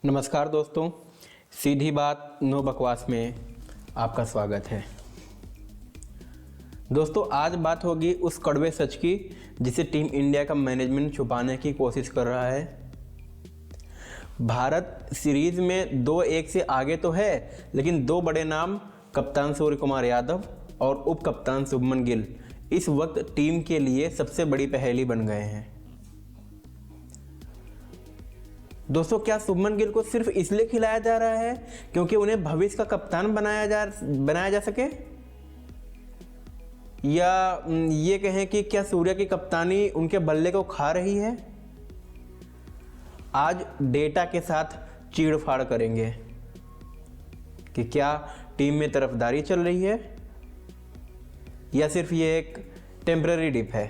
नमस्कार दोस्तों, सीधी बात नो बकवास में आपका स्वागत है। दोस्तों, आज बात होगी उस कड़वे सच की जिसे टीम इंडिया का मैनेजमेंट छुपाने की कोशिश कर रहा है। भारत सीरीज में 2-1 से आगे तो है, लेकिन दो बड़े नाम कप्तान सूर्य कुमार यादव और उप कप्तान शुभमन गिल इस वक्त टीम के लिए सबसे बड़ी पहेली बन गए हैं। दोस्तों, क्या शुभमन गिल को सिर्फ इसलिए खिलाया जा रहा है क्योंकि उन्हें भविष्य का कप्तान बनाया जा सके, या ये कहें कि क्या सूर्य की कप्तानी उनके बल्ले को खा रही है? आज डेटा के साथ चीड़-फाड़ करेंगे कि क्या टीम में तरफदारी चल रही है या सिर्फ ये एक टेम्पररी डिप है।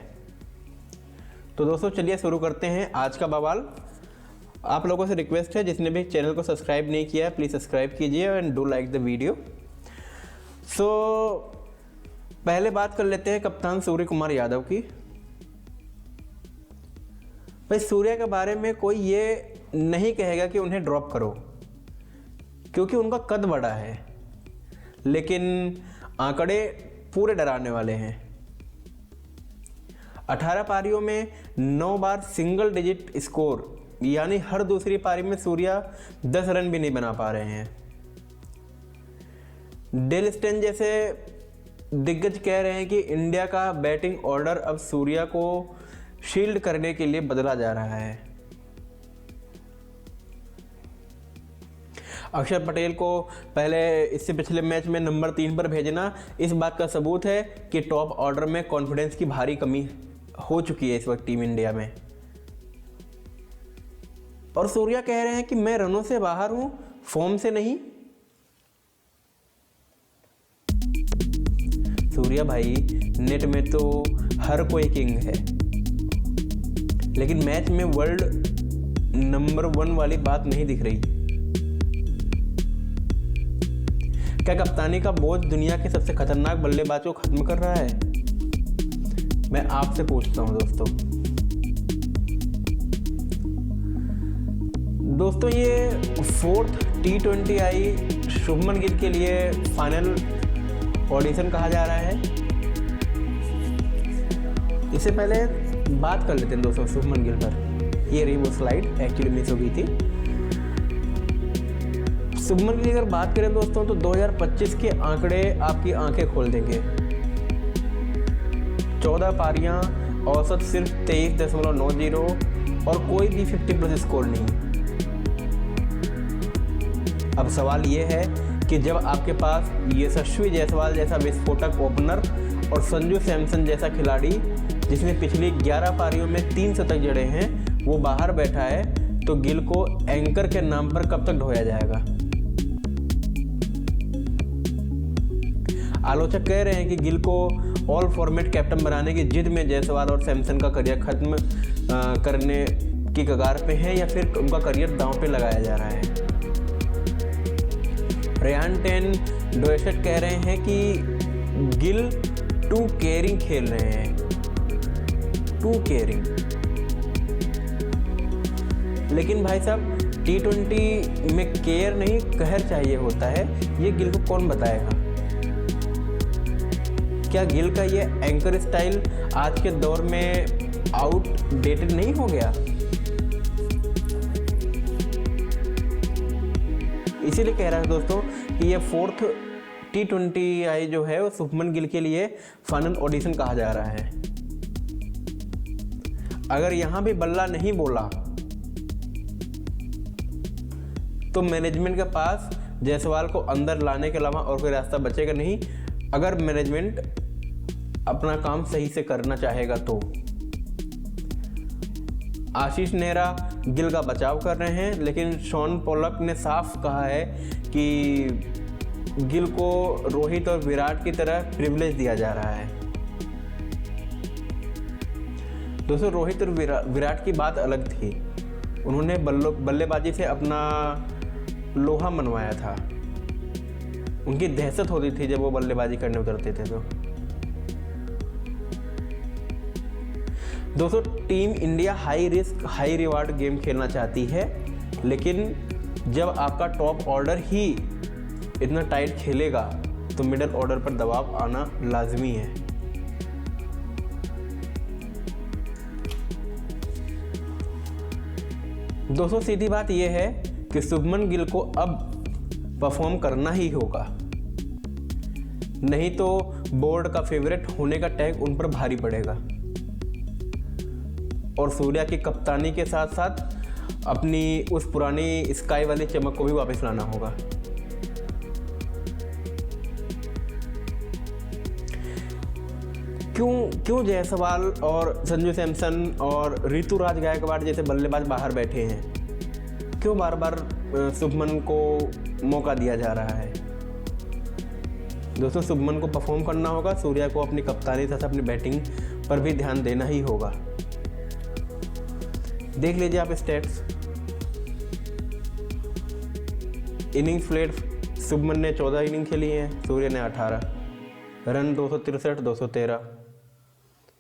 तो दोस्तों, चलिए शुरू करते हैं आज का बवाल। आप लोगों से रिक्वेस्ट है, जिसने भी चैनल को सब्सक्राइब नहीं किया है प्लीज़ सब्सक्राइब कीजिए and do like the video. पहले बात कर लेते हैं कप्तान सूर्य कुमार यादव की। भाई, सूर्य के बारे में कोई ये नहीं कहेगा कि उन्हें ड्रॉप करो क्योंकि उनका कद बड़ा है, लेकिन आंकड़े पूरे डराने वाले हैं। 18 पारियों में 9 बार सिंगल डिजिट स्कोर, यानी हर दूसरी पारी में सूर्या 10 रन भी नहीं बना पा रहे हैं। डेल स्टेन जैसे दिग्गज कह रहे हैं कि इंडिया का बैटिंग ऑर्डर अब सूर्या को शील्ड करने के लिए बदला जा रहा है। अक्षर पटेल को पहले इससे पिछले मैच में नंबर 3 पर भेजना इस बात का सबूत है कि टॉप ऑर्डर में कॉन्फिडेंस की भारी कमी हो चुकी है इस वक्त टीम इंडिया में। और सूर्या कह रहे हैं कि मैं रनों से बाहर हूं, फॉर्म से नहीं। सूर्या भाई, नेट में तो हर कोई किंग है, लेकिन मैच में वर्ल्ड नंबर 1 वाली बात नहीं दिख रही। क्या कप्तानी का बोझ दुनिया के सबसे खतरनाक बल्लेबाज को खत्म कर रहा है? मैं आपसे पूछता हूं दोस्तों, ये 4th T20 आई शुभमन गिल के लिए फाइनल ऑडिशन कहा जा रहा है। इससे पहले बात कर लेते हैं दोस्तों शुभमन गिल पर। ये रही वो स्लाइड, एक्चुअली मिस हो गई थी। शुभमन की अगर बात करें दोस्तों तो 2025 के आंकड़े आपकी आंखें खोल देंगे। 14 पारियां, औसत सिर्फ 23.90 और कोई भी 50+ स्कोर नहीं। अब सवाल ये है कि जब आपके पास यशस्वी जायसवाल जैसा विस्फोटक ओपनर और संजू सैमसन जैसा खिलाड़ी जिसने पिछली 11 पारियों में 3 शतक जड़े हैं वो बाहर बैठा है, तो गिल को एंकर के नाम पर कब तक ढोया जाएगा? आलोचक कह रहे हैं कि गिल को ऑल फॉर्मेट कैप्टन बनाने की जिद में जायसवाल और सैमसन का करियर खत्म करने की कगार पे है, या फिर उनका करियर दांव पे लगाया जा रहा है। रेहान टेन डोएशेट कह रहे हैं कि गिल टू केयरिंग खेल रहे हैं। टू केयरिंग, लेकिन भाई साहब, T20 में केयर नहीं कहर चाहिए होता है। ये गिल को कौन बताएगा? क्या गिल का ये एंकर स्टाइल आज के दौर में आउटडेटेड नहीं हो गया? इसीलिए कह रहा है दोस्तों कि ये 4th T20 आई जो है वो शुभमन गिल के लिए फाइनल ऑडिशन कहा जा रहा है। अगर यहां भी बल्ला नहीं बोला तो मैनेजमेंट के पास जायसवाल को अंदर लाने के अलावा और कोई रास्ता बचेगा नहीं, अगर मैनेजमेंट अपना काम सही से करना चाहेगा तो। आशीष नेहरा गिल का बचाव कर रहे हैं, लेकिन शॉन पोलक ने साफ कहा है कि गिल को रोहित और विराट की तरह प्रिविलेज दिया जा रहा है। दोस्तों, रोहित और विराट की बात अलग थी। उन्होंने बल्लेबाजी से अपना लोहा मनवाया था। उनकी दहशत होती थी जब वो बल्लेबाजी करने उतरते थे। तो दोस्तों, team India high risk high reward game खेलना चाहती है, लेकिन जब आपका टॉप ऑर्डर ही इतना टाइट खेलेगा तो मिडल ऑर्डर पर दबाव आना लाजमी है। दोस्तों सीधी बात यह है कि शुभमन गिल को अब परफॉर्म करना ही होगा, नहीं तो बोर्ड का फेवरेट होने का टैग उन पर भारी पड़ेगा और सूर्या की कप्तानी के साथ साथ अपनी उस पुरानी स्काई वाली चमक को भी वापस लाना होगा। क्यों जायसवाल और संजू सैमसन और ऋतुराज गायकवाड़ जैसे बल्लेबाज बाहर बैठे हैं? क्यों बार बार शुभमन को मौका दिया जा रहा है? दोस्तों शुभमन को परफॉर्म करना होगा, सूर्या को अपनी कप्तानी तथा अपनी बैटिंग पर भी ध्यान देना ही होगा। देख लीजिए आप स्टैट्स। इनिंग्स प्लेड शुभमन ने 14 इनिंग खेली हैं, सूर्य ने 18। Run 263, 213।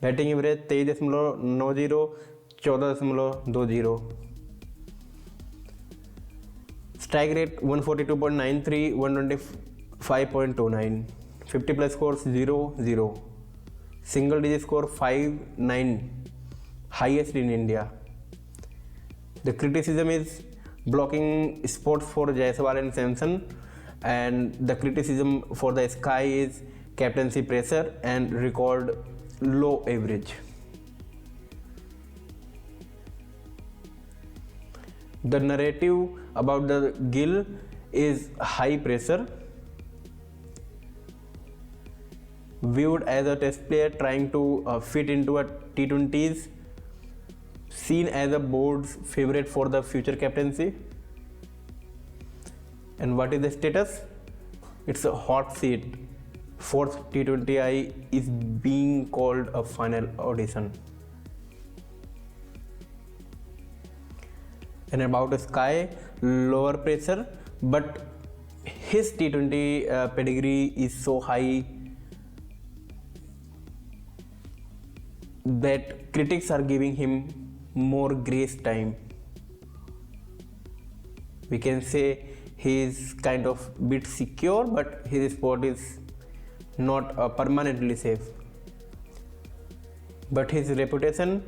Batting average 23.90, 14.20। Strike rate 142.93, 125.29। 50+ scores 0-0। Single digit score 5-9, highest in India. The criticism is blocking spots for Jaiswal and Samson, and the criticism for the Sky is captaincy pressure and record low average. The narrative about the Gill is high pressure, viewed as a test player trying to fit into a T20s, seen as a board's favorite for the future captaincy. And what is the status? It's a hot seat. 4th T20I is being called a final audition. And about Sky, lower pressure, but his T20 pedigree is so high that critics are giving him more grace time. We can say he is kind of bit secure, but his spot is not permanently safe. But his reputation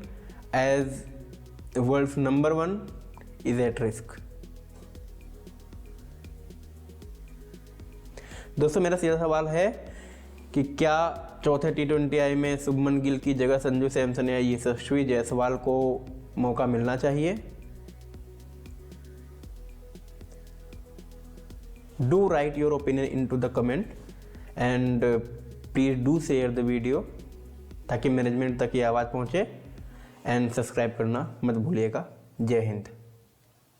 as the world's number one is at risk. दोस्तों मेरा सीधा सवाल है कि क्या चौथे T20I में शुभमन गिल की जगह संजू सैमसन या यशस्वी जायसवाल को मौका मिलना चाहिए? Do write your opinion into the comment and please do share the video ताकि मैनेजमेंट तक ये आवाज़ पहुँचे, एंड सब्सक्राइब करना मत भूलिएगा। जय हिंद।